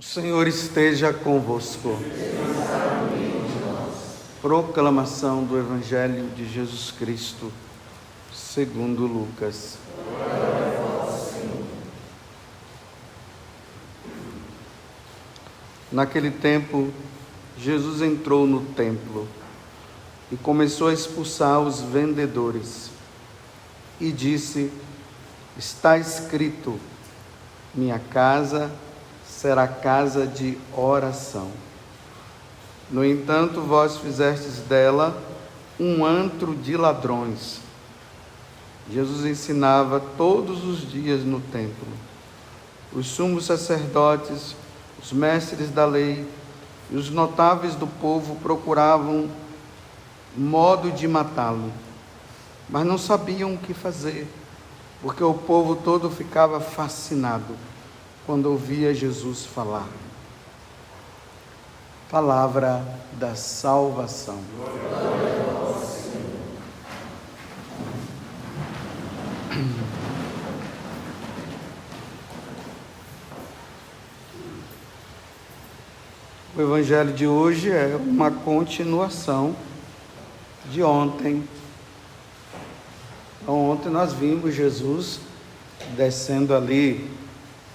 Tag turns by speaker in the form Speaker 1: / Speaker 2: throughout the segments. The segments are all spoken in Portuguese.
Speaker 1: Senhor esteja convosco. Proclamação do Evangelho de Jesus Cristo, segundo Lucas. Naquele tempo, Jesus entrou no templo e começou a expulsar os vendedores e disse: está escrito, minha casa será casa de oração. No entanto, vós fizestes dela um antro de ladrões. Jesus ensinava todos os dias no templo. Os sumos sacerdotes, os mestres da lei e os notáveis do povo procuravam modo de matá-lo, mas não sabiam o que fazer, porque o povo todo ficava fascinado quando ouvia Jesus falar. Palavra da salvação. O Evangelho de hoje é uma continuação de ontem. Ontem nós vimos Jesus descendo ali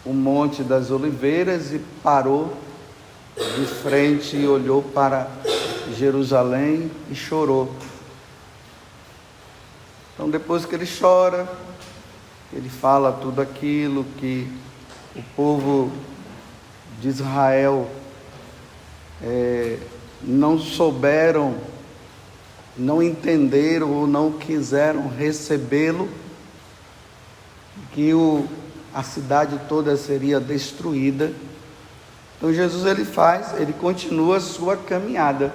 Speaker 1: o Monte das Oliveiras e parou de frente e olhou para Jerusalém e chorou. Então, depois que ele chora, ele fala tudo aquilo que o povo de Israel não souberam, não entenderam ou não quiseram recebê-lo, que a cidade toda seria destruída. Então Jesus ele continua a sua caminhada.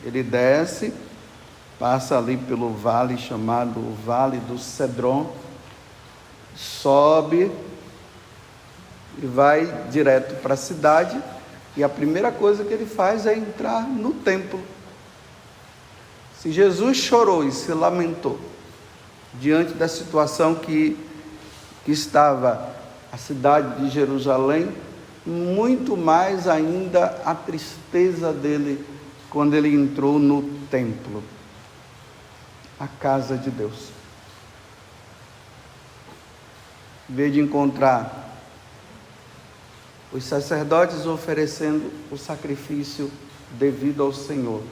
Speaker 1: Ele desce, passa ali pelo vale chamado o Vale do Cedron, sobe e vai direto para a cidade. E a primeira coisa que ele faz é entrar no templo. Se Jesus chorou e se lamentou diante da situação que estava a cidade de Jerusalém, muito mais ainda a tristeza dele quando ele entrou no templo, a casa de Deus. Em vez de encontrar os sacerdotes oferecendo o sacrifício devido ao Senhor,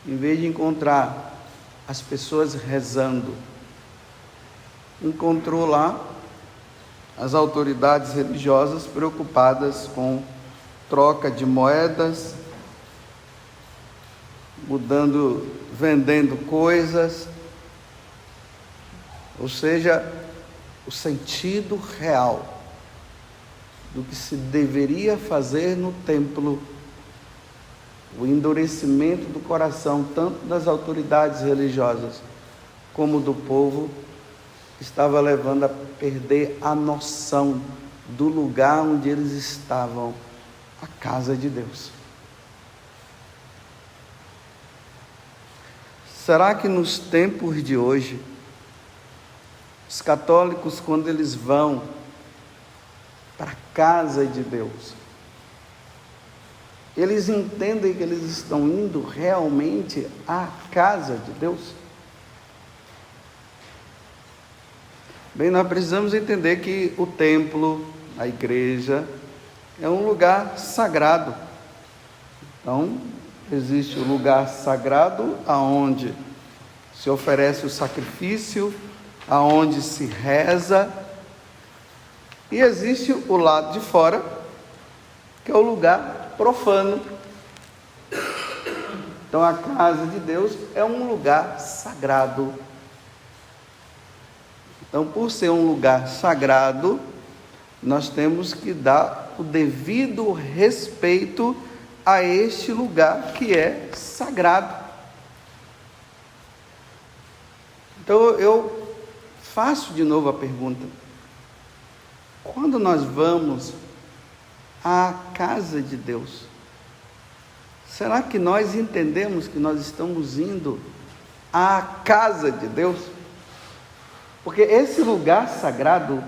Speaker 1: em vez de encontrar as pessoas rezando, encontrou lá as autoridades religiosas preocupadas com troca de moedas, vendendo coisas, ou seja, o sentido real do que se deveria fazer no templo, o endurecimento do coração, tanto das autoridades religiosas como do povo, estava levando a perder a noção do lugar onde eles estavam, a casa de Deus. Será que nos tempos de hoje, os católicos, quando eles vão para a casa de Deus, eles entendem que eles estão indo realmente à casa de Deus? Bem, nós precisamos entender que o templo, a igreja, é um lugar sagrado. Então, existe o lugar sagrado aonde se oferece o sacrifício, aonde se reza, e existe o lado de fora, que é o lugar profano. Então, a casa de Deus é um lugar sagrado. Então, por ser um lugar sagrado, nós temos que dar o devido respeito a este lugar que é sagrado. Então, eu faço de novo a pergunta: quando nós vamos à casa de Deus, será que nós entendemos que nós estamos indo à casa de Deus? Porque esse lugar sagrado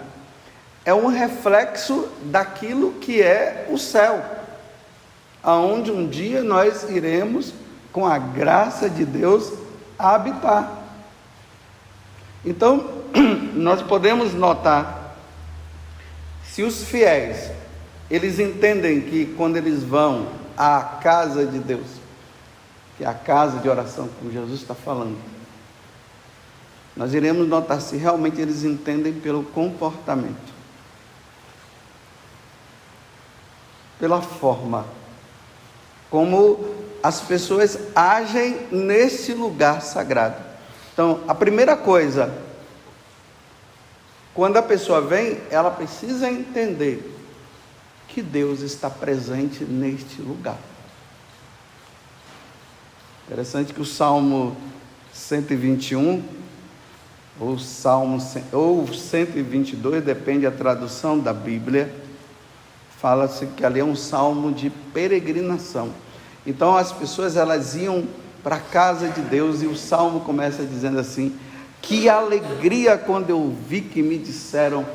Speaker 1: é um reflexo daquilo que é o céu, aonde um dia nós iremos, com a graça de Deus, habitar. Então, nós podemos notar, se os fiéis, eles entendem que quando eles vão à casa de Deus, que é a casa de oração, como Jesus está falando, nós iremos notar se realmente eles entendem pelo comportamento, pela forma como as pessoas agem nesse lugar sagrado. Então, a primeira coisa, quando a pessoa vem, ela precisa entender que Deus está presente neste lugar. Interessante que o Salmo 121, ou 122, depende da tradução da Bíblia, fala-se que ali é um salmo de peregrinação. Então as pessoas, elas iam para a casa de Deus, e o salmo começa dizendo assim: que alegria quando eu vi que me disseram,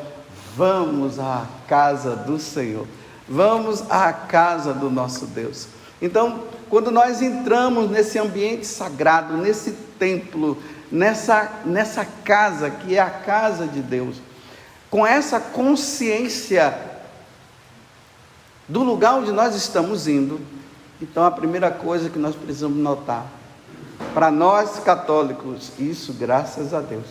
Speaker 1: vamos à casa do Senhor, vamos à casa do nosso Deus. Então, quando nós entramos nesse ambiente sagrado, nesse templo, nessa casa que é a casa de Deus, com essa consciência do lugar onde nós estamos indo, então a primeira coisa que nós precisamos notar, para nós católicos, isso graças a Deus,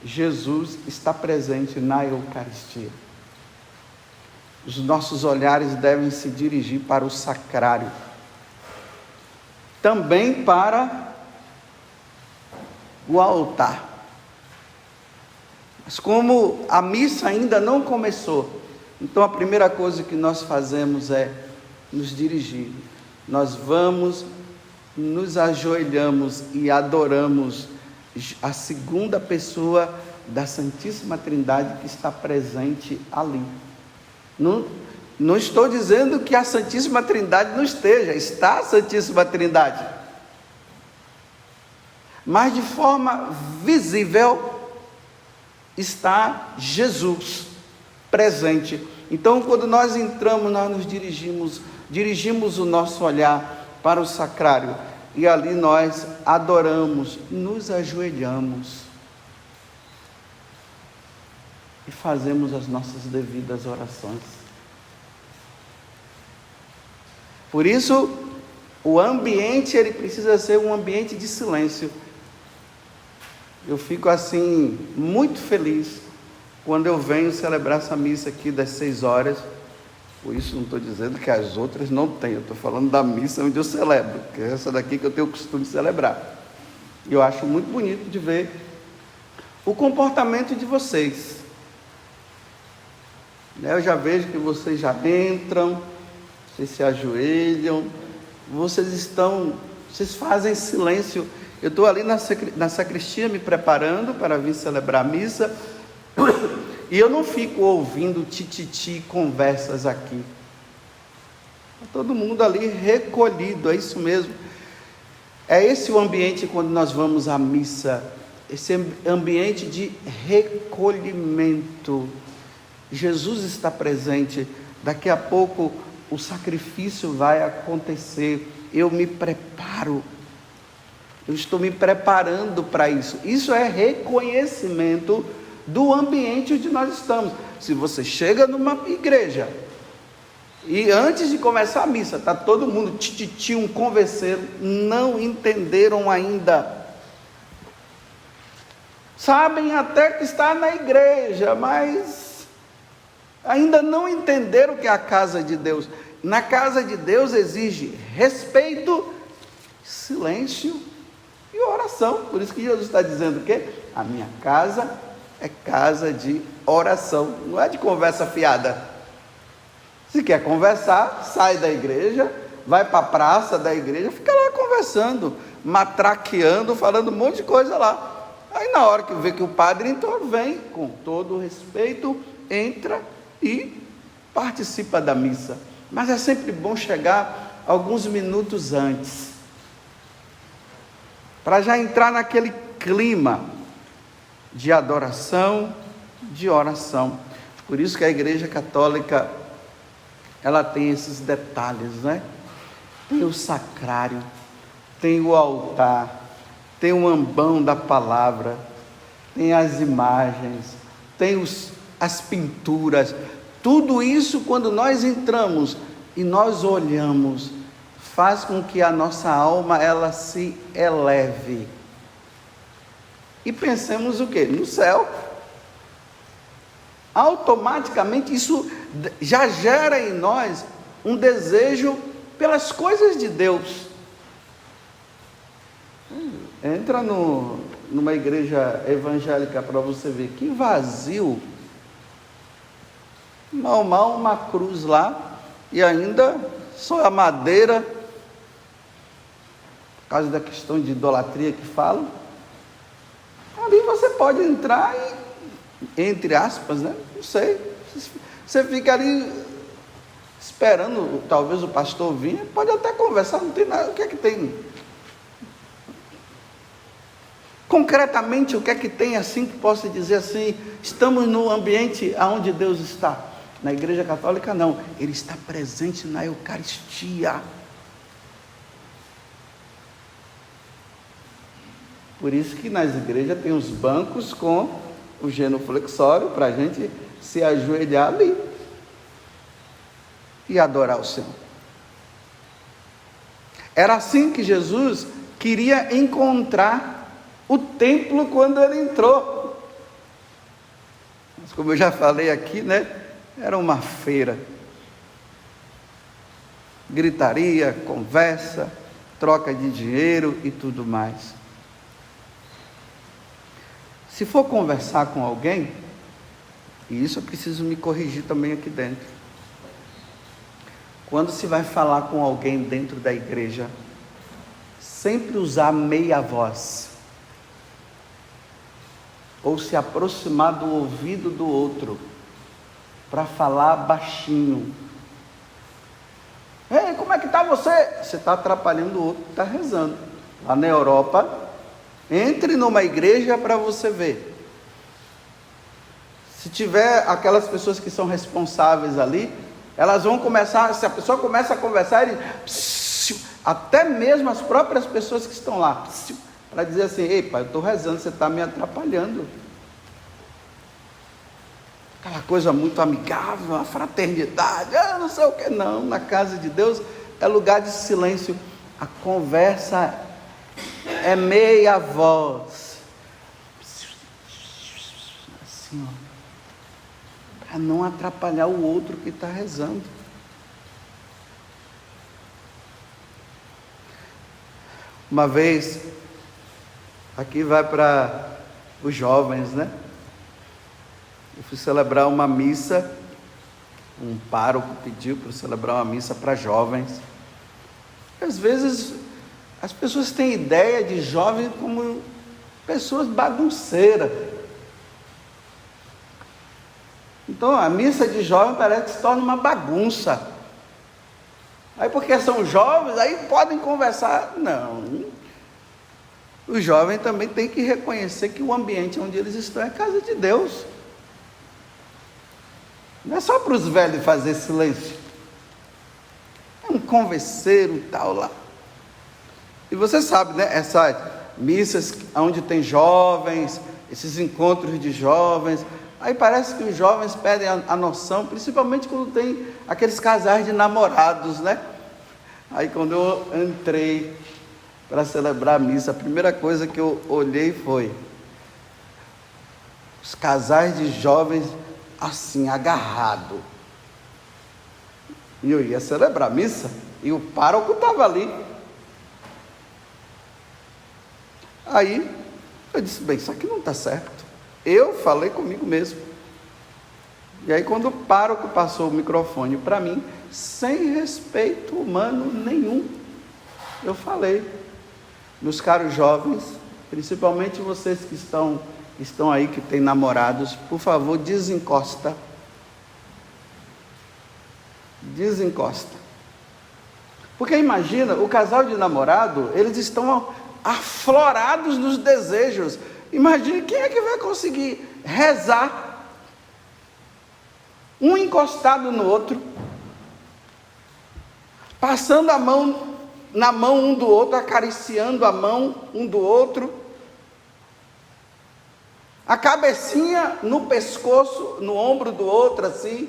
Speaker 1: Jesus está presente na Eucaristia. Os nossos olhares devem se dirigir para o sacrário, também para o altar. Mas como a missa ainda não começou, então a primeira coisa que nós fazemos é nos dirigir. Nós vamos, nos ajoelhamos e adoramos a segunda pessoa da Santíssima Trindade que está presente ali. Não estou dizendo que a Santíssima Trindade não esteja, está a Santíssima Trindade. Mas de forma visível está Jesus presente. Então, quando nós entramos, nós nos dirigimos o nosso olhar para o sacrário, e ali nós adoramos, nos ajoelhamos e fazemos as nossas devidas orações. Por isso, o ambiente, ele precisa ser um ambiente de silêncio. Eu fico assim, muito feliz, quando eu venho celebrar essa missa aqui das 6 horas, por isso não estou dizendo que as outras não têm, eu estou falando da missa onde eu celebro, que é essa daqui que eu tenho o costume de celebrar. E eu acho muito bonito de ver o comportamento de vocês. Eu já vejo que vocês já entram, vocês se ajoelham, vocês fazem silêncio. Eu estou ali na sacristia me preparando para vir celebrar a missa, e eu não fico ouvindo tititi conversas aqui. Todo mundo ali recolhido, é isso mesmo. É esse o ambiente quando nós vamos à missa, esse ambiente de recolhimento. Jesus está presente, daqui a pouco o sacrifício vai acontecer, eu me preparo, eu estou me preparando para isso. Isso é reconhecimento do ambiente onde nós estamos. Se você chega numa igreja e antes de começar a missa está todo mundo tititi, um converseiro, não entenderam ainda, sabem até que está na igreja, mas ainda não entenderam que é a casa de Deus. Na casa de Deus exige respeito, silêncio e oração. Por isso que Jesus está dizendo o quê? A minha casa é casa de oração, não é de conversa fiada. Se quer conversar, sai da igreja, vai para a praça da igreja, fica lá conversando, matraqueando, falando um monte de coisa lá. Aí na hora que vê que o padre entrou, vem com todo o respeito, entra e participa da missa. Mas é sempre bom chegar alguns minutos antes, para já entrar naquele clima de adoração, de oração. Por isso que a Igreja Católica, ela tem esses detalhes, né? Tem o sacrário, tem o altar, tem o ambão da palavra, tem as imagens, tem as pinturas. Tudo isso, quando nós entramos e nós olhamos, faz com que a nossa alma ela se eleve. E pensemos o quê? No céu. Automaticamente isso já gera em nós um desejo pelas coisas de Deus. Entra numa igreja evangélica para você ver que vazio. Mal uma cruz lá e ainda só a madeira, por causa da questão de idolatria que falam. Ali você pode entrar e, entre aspas, né? Não sei, você fica ali esperando talvez o pastor vir, pode até conversar, não tem nada. O que é que tem? Concretamente, o que é que tem assim que possa dizer assim, estamos no ambiente onde Deus está? Na Igreja Católica não, Ele está presente na Eucaristia. Por isso que nas igrejas tem os bancos com o genuflexório, para a gente se ajoelhar ali e adorar o Senhor. Era assim que Jesus queria encontrar o templo quando Ele entrou. Mas como eu já falei aqui, né? Era uma feira. Gritaria, conversa, troca de dinheiro e tudo mais. Se for conversar com alguém, e isso eu preciso me corrigir também aqui dentro. Quando se vai falar com alguém dentro da igreja, sempre usar meia voz. Ou se aproximar do ouvido do outro, para falar baixinho. Ei, como é que está você? Você está atrapalhando o outro que está rezando. Lá na Europa, entre numa igreja para você ver. Se tiver aquelas pessoas que são responsáveis ali, elas vão começar, se a pessoa começa a conversar, até mesmo as próprias pessoas que estão lá, para dizer assim, ei pai, eu estou rezando, você está me atrapalhando. Aquela coisa muito amigável, uma fraternidade, não sei o que, não. Na casa de Deus é lugar de silêncio. A conversa é meia voz, assim, para não atrapalhar o outro que está rezando. Uma vez, aqui vai para os jovens, né? Eu fui celebrar uma missa, um pároco pediu para celebrar uma missa para jovens. Às vezes, as pessoas têm ideia de jovens como pessoas bagunceiras. Então, a missa de jovem parece que se torna uma bagunça. Aí, porque são jovens, aí podem conversar. Não. O jovem também tem que reconhecer que o ambiente onde eles estão é a casa de Deus. Não é só para os velhos fazer silêncio. É um converseiro e tal lá. E você sabe, né? Essas missas onde tem jovens, esses encontros de jovens, aí parece que os jovens perdem a noção, principalmente quando tem aqueles casais de namorados, né? Aí quando eu entrei para celebrar a missa, a primeira coisa que eu olhei foi os casais de jovens assim, agarrado. E eu ia celebrar a missa, e o pároco estava ali. Aí, eu disse, bem, isso aqui não está certo. Eu falei comigo mesmo. E aí, quando o pároco passou o microfone para mim, sem respeito humano nenhum, eu falei, meus caros jovens, principalmente vocês que estão aí, que têm namorados, por favor, desencosta. Desencosta. Porque imagina, o casal de namorado, eles estão aflorados nos desejos. Imagine quem é que vai conseguir rezar um encostado no outro, passando a mão na mão um do outro, acariciando a mão um do outro, a cabecinha no pescoço, no ombro do outro, assim.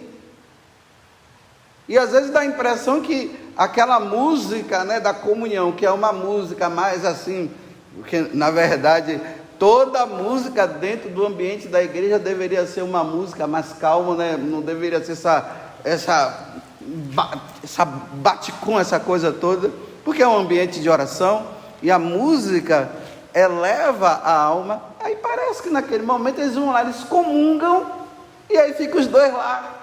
Speaker 1: E às vezes dá a impressão que aquela música, né, da comunhão, que é uma música mais assim, porque na verdade toda música dentro do ambiente da igreja deveria ser uma música mais calma, né? Não deveria ser essa bate-com, essa coisa toda, porque é um ambiente de oração e a música eleva a alma. Aí parece que naquele momento eles vão lá, eles comungam e aí ficam os dois lá.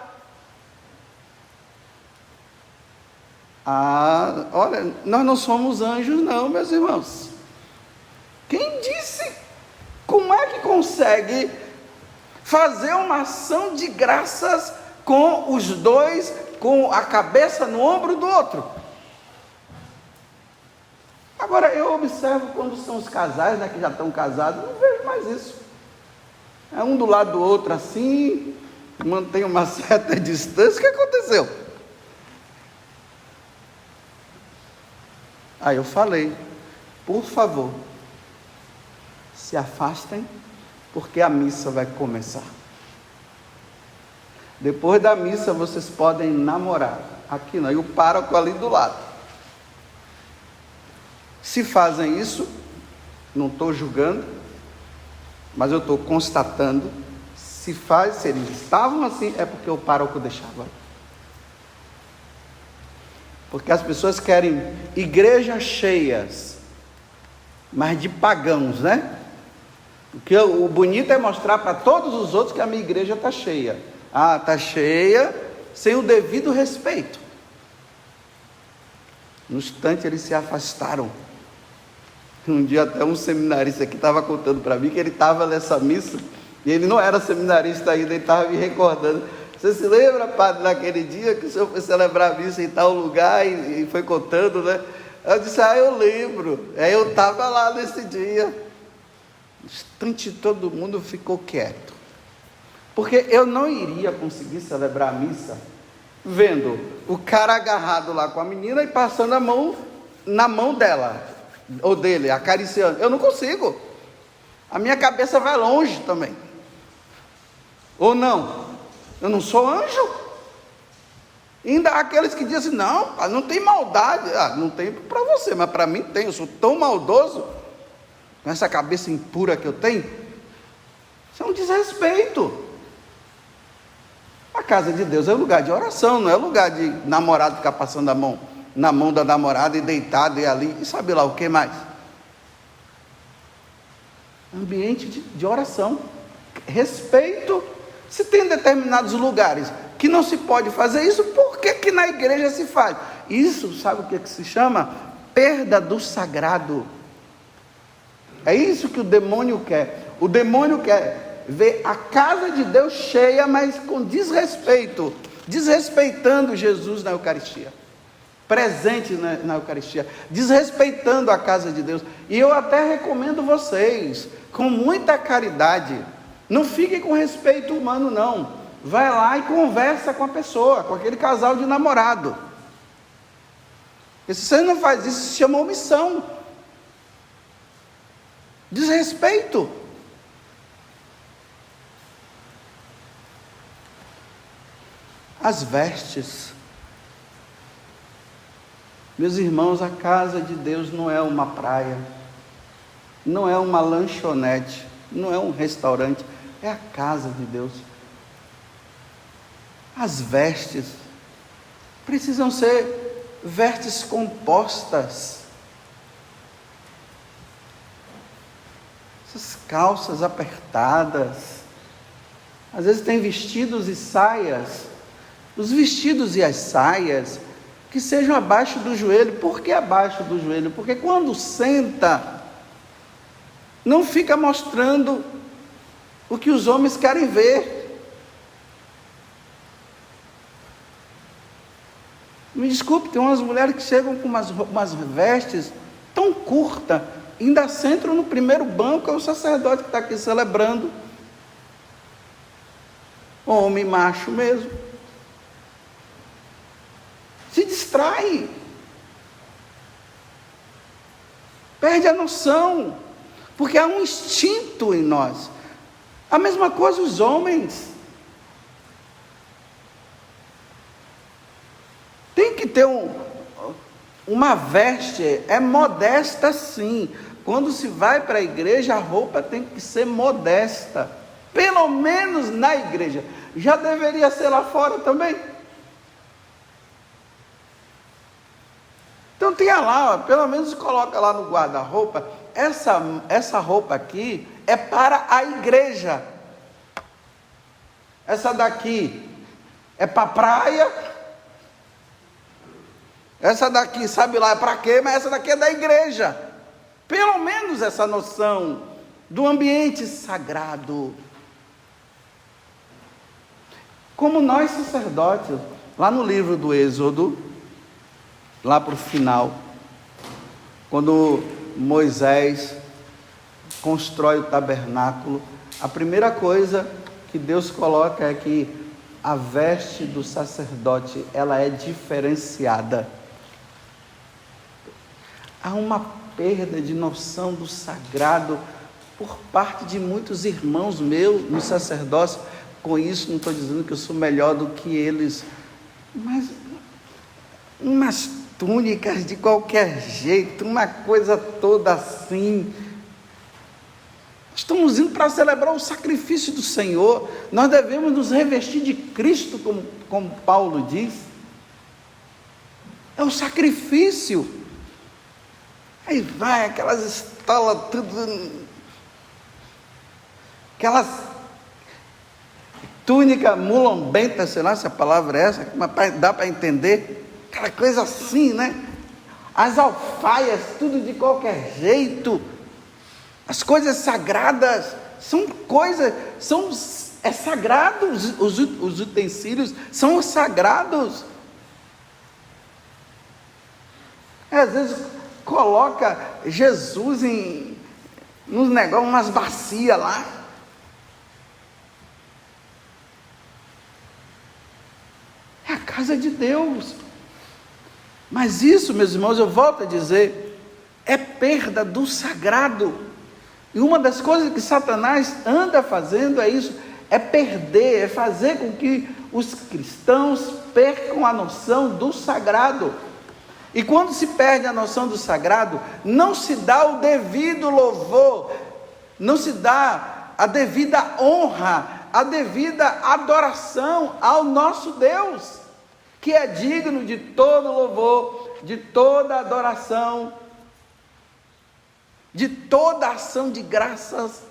Speaker 1: Olha, nós não somos anjos não, meus irmãos. Quem disse? Como é que consegue fazer uma ação de graças com os dois, com a cabeça no ombro do outro? Agora, eu observo quando são os casais, né, que já estão casados, não vejo mais isso. É um do lado do outro assim, mantém uma certa distância. O que aconteceu? Aí eu falei, por favor, se afastem, porque a missa vai começar. Depois da missa vocês podem namorar. Aqui não, e o pároco ali do lado. Se fazem isso, não estou julgando, mas eu estou constatando, se eles estavam assim, é porque o pároco deixava. Porque as pessoas querem igrejas cheias, mas de pagãos, né? Porque o bonito é mostrar para todos os outros que a minha igreja está cheia. Está cheia, sem o devido respeito. No instante eles se afastaram. Um dia até um seminarista aqui estava contando para mim que ele estava nessa missa, e ele não era seminarista ainda, ele estava me recordando. Você se lembra, padre, naquele dia que o senhor foi celebrar a missa em tal lugar e foi contando, né? Eu disse, eu lembro, eu estava lá nesse dia. No instante todo mundo ficou quieto, porque eu não iria conseguir celebrar a missa vendo o cara agarrado lá com a menina e passando a mão na mão dela, ou dele, acariciando. Eu não consigo, a minha cabeça vai longe também. Ou não? Eu não sou anjo. Ainda há aqueles que dizem assim, não tem maldade. Não tem para você, mas para mim tem. Eu sou tão maldoso, com essa cabeça impura que eu tenho. Isso é um desrespeito. A casa de Deus é lugar de oração, não é lugar de namorado ficar passando a mão na mão da namorada e deitado e ali, e sabe lá o que mais. Ambiente de oração, respeito. Se tem determinados lugares que não se pode fazer isso, por que na igreja se faz? Isso, sabe o que se chama? Perda do sagrado. É isso que o demônio quer. O demônio quer ver a casa de Deus cheia, mas com desrespeito, desrespeitando Jesus na Eucaristia, presente na Eucaristia, desrespeitando a casa de Deus. E eu até recomendo vocês, com muita caridade, não fique com respeito humano não, vai lá e conversa com a pessoa, com aquele casal de namorado. E se você não faz isso, se chama omissão, desrespeito. As vestes. Meus irmãos, a casa de Deus não é uma praia, não é uma lanchonete, não é um restaurante, é a casa de Deus. As vestes precisam ser vestes compostas. Essas calças apertadas, às vezes tem vestidos e saias, os vestidos e as saias que sejam abaixo do joelho. Por que abaixo do joelho? Porque quando senta, não fica mostrando o que os homens querem ver. Me desculpe, tem umas mulheres que chegam com umas vestes tão curtas, ainda sentam no primeiro banco, é o sacerdote que está aqui celebrando. Homem macho mesmo. distrai, perde a noção, porque há um instinto em nós. A mesma coisa os homens. Tem que ter uma veste, é modesta sim. Quando se vai para a igreja, a roupa tem que ser modesta. Pelo menos na igreja. Já deveria ser lá fora também. Então tenha lá, ó, pelo menos coloca lá no guarda-roupa. Essa roupa aqui é para a igreja. Essa daqui é para a praia. Essa daqui, sabe lá para quê, mas essa daqui é da igreja. Pelo menos essa noção do ambiente sagrado. Como nós sacerdotes, lá no livro do Êxodo, lá para o final, quando Moisés constrói o tabernáculo, a primeira coisa que Deus coloca é que a veste do sacerdote, ela é diferenciada. Há uma perda de noção do sagrado por parte de muitos irmãos meus no sacerdócio. Com isso, não estou dizendo que eu sou melhor do que eles, mas umas túnicas de qualquer jeito, uma coisa toda assim. Estamos indo para celebrar o sacrifício do Senhor. Nós devemos nos revestir de Cristo, como Paulo diz. É o sacrifício. Aí vai aquelas estolas, tudo, aquelas túnica mulombenta, sei lá se a palavra é essa, mas dá para entender, aquela coisa assim, né? As alfaias, tudo de qualquer jeito. As coisas sagradas são coisas, é sagrado, os utensílios são sagrados. Às vezes coloca Jesus nos negócios, umas bacias lá. É a casa de Deus. Mas isso, meus irmãos, eu volto a dizer, é perda do sagrado. E uma das coisas que Satanás anda fazendo é isso, é perder, é fazer com que os cristãos percam a noção do sagrado. E quando se perde a noção do sagrado, não se dá o devido louvor, não se dá a devida honra, a devida adoração ao nosso Deus, que é digno de todo louvor, de toda adoração, de toda ação de graças.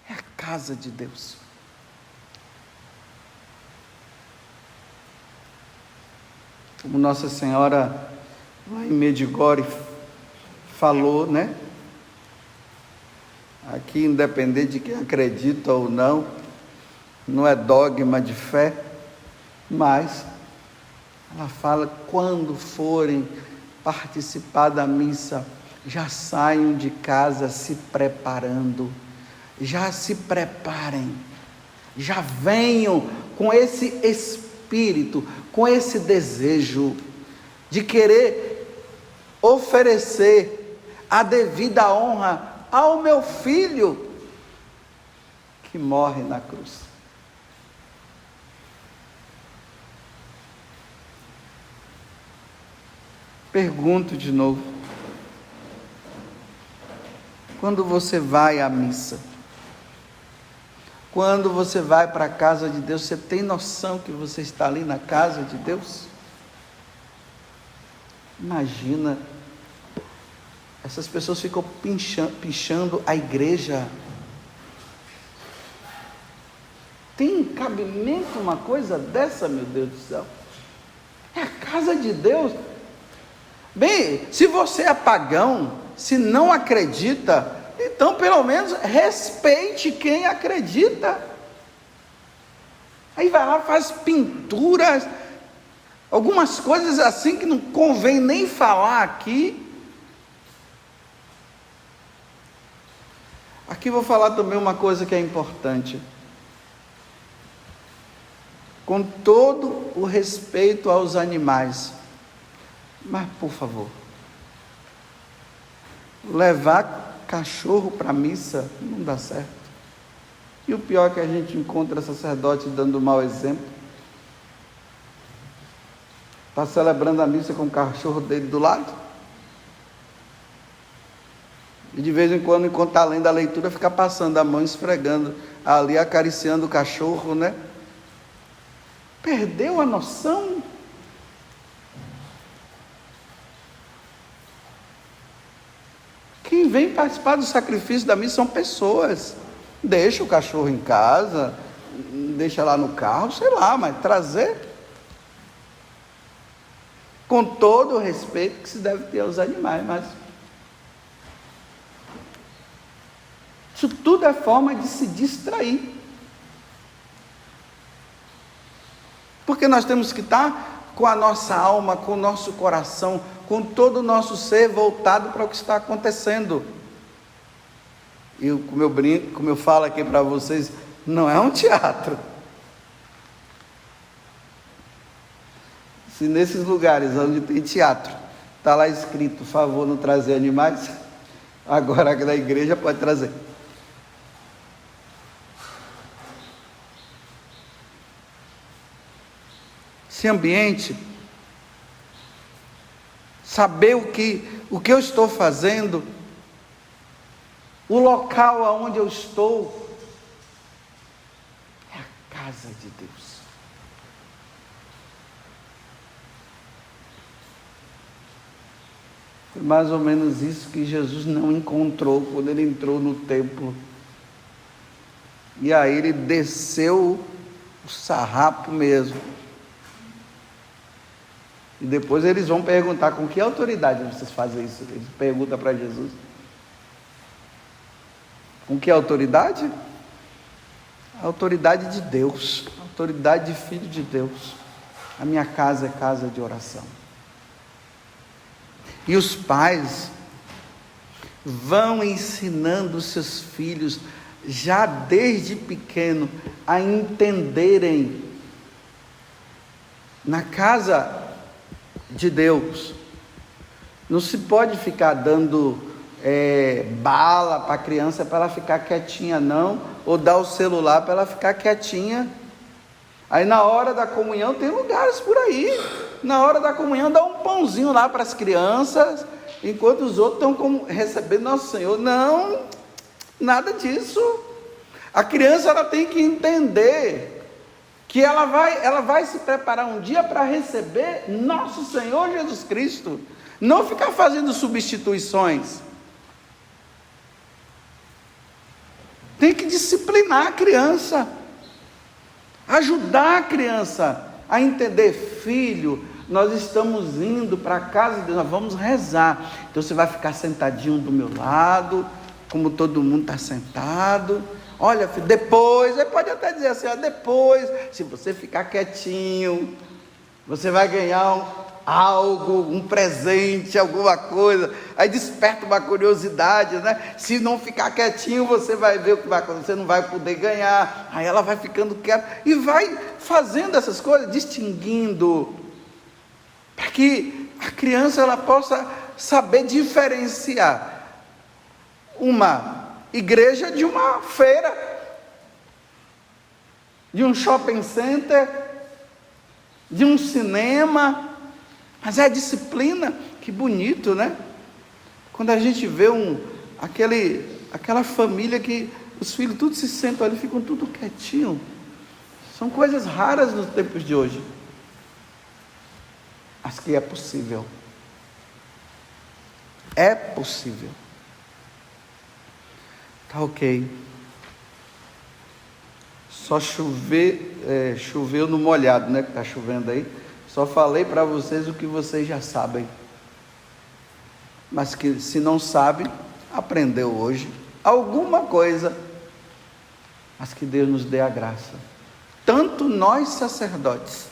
Speaker 1: É a casa de Deus. Como Nossa Senhora lá em Medjugorje falou, né? Aqui, independente de quem acredita ou não, não é dogma de fé, mas ela fala, quando forem participar da missa, já saiam de casa se preparando, já se preparem, já venham com esse espírito, com esse desejo de querer oferecer a devida honra ao meu filho que morre na cruz. Pergunto de novo, quando você vai à missa, quando você vai para a casa de Deus, você tem noção que você está ali na casa de Deus? Imagina, essas pessoas ficam pichando a igreja. Tem cabimento uma coisa dessa, meu Deus do céu? É a casa de Deus. Bem, se você é pagão, se não acredita, então pelo menos respeite quem acredita. Aí vai lá, faz pinturas, algumas coisas assim que não convém nem falar aqui. Aqui vou falar também uma coisa que é importante. com todo o respeito aos animais. Mas, por favor, levar cachorro para a missa não dá certo. E o pior é que a gente encontra sacerdote dando mau exemplo. Está celebrando a missa com o cachorro dele do lado. E de vez em quando, enquanto está lendo a leitura, fica passando a mão, esfregando ali, acariciando o cachorro, né? Perdeu a noção. Quem vem participar do sacrifício da missa são pessoas. Deixa o cachorro em casa, deixa lá no carro, sei lá, mas trazer, com todo o respeito que se deve ter aos animais, mas isso tudo é forma de se distrair. Porque nós temos que estar com a nossa alma, com o nosso coração, com todo o nosso ser voltado para o que está acontecendo. E como eu brinco, como eu falo aqui para vocês, não é um teatro. Se nesses lugares onde tem teatro, está lá escrito, por favor, não trazer animais, agora aqui na igreja pode trazer. Esse ambiente, saber o que eu estou fazendo, o local aonde eu estou, é a casa de Deus. Foi mais ou menos isso que Jesus não encontrou quando ele entrou no templo. E aí ele desceu o sarrapo mesmo. E depois eles vão perguntar com que autoridade vocês fazem isso. Eles perguntam para Jesus. Com que autoridade? A autoridade de Deus, a autoridade de Filho de Deus. A minha casa é casa de oração. E os pais vão ensinando os seus filhos, já desde pequeno, a entenderem na casa de Deus. Não se pode ficar dando bala para a criança para ela ficar quietinha, não, ou dar o celular para ela ficar quietinha. Aí na hora da comunhão tem lugares por aí, na hora da comunhão dá um pãozinho lá para as crianças, enquanto os outros estão recebendo Nosso Senhor. Não, nada disso. A criança ela tem que entender que ela vai se preparar um dia para receber Nosso Senhor Jesus Cristo, não ficar fazendo substituições. Tem que disciplinar a criança, ajudar a criança a entender, filho, nós estamos indo para a casa de Deus, nós vamos rezar, então você vai ficar sentadinho do meu lado, como todo mundo está sentado. Olha, filho, depois, aí pode até dizer assim, ó, depois, se você ficar quietinho, você vai ganhar algo, um presente, alguma coisa. Aí desperta uma curiosidade, né? Se não ficar quietinho, você vai ver o que vai acontecer, você não vai poder ganhar. Aí ela vai ficando quieta e vai fazendo essas coisas, distinguindo, para que a criança ela possa saber diferenciar uma igreja de uma feira, de um shopping center, de um cinema. Mas é a disciplina, que bonito, né? Quando a gente vê aquela família que os filhos todos se sentam ali, ficam tudo quietinho. São coisas raras nos tempos de hoje, mas que é possível. É possível. Tá ok. Só choveu no molhado, né? Que está chovendo aí. Só falei para vocês o que vocês já sabem. Mas que se não sabe, aprendeu hoje alguma coisa. Mas que Deus nos dê a graça. Tanto nós sacerdotes.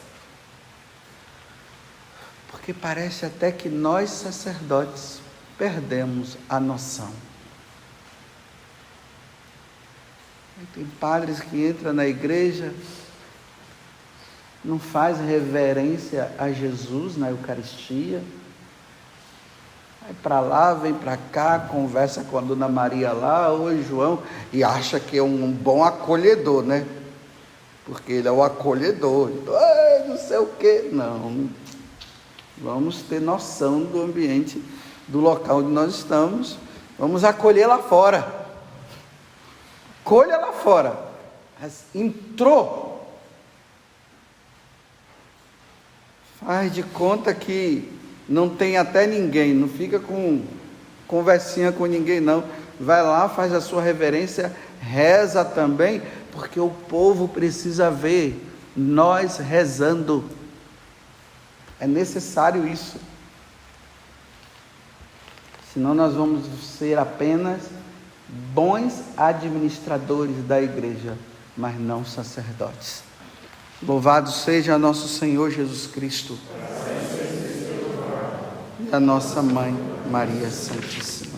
Speaker 1: Porque parece até que nós sacerdotes perdemos a noção. Tem padres que entram na igreja não faz reverência a Jesus na Eucaristia. Vai para lá, vem para cá, conversa com a Dona Maria lá, oi João, e acha que é um bom acolhedor, né? Porque ele é o acolhedor, não sei o quê. Não, vamos ter noção do ambiente, do local onde nós estamos, vamos acolher lá fora. Acolha lá fora. Mas entrou, faz de conta que não tem até ninguém, não fica com conversinha com ninguém não, vai lá, faz a sua reverência, reza também, porque o povo precisa ver nós rezando, é necessário isso, senão nós vamos ser apenas bons administradores da igreja, mas não sacerdotes. Louvado seja nosso Senhor Jesus Cristo e a nossa Mãe Maria Santíssima.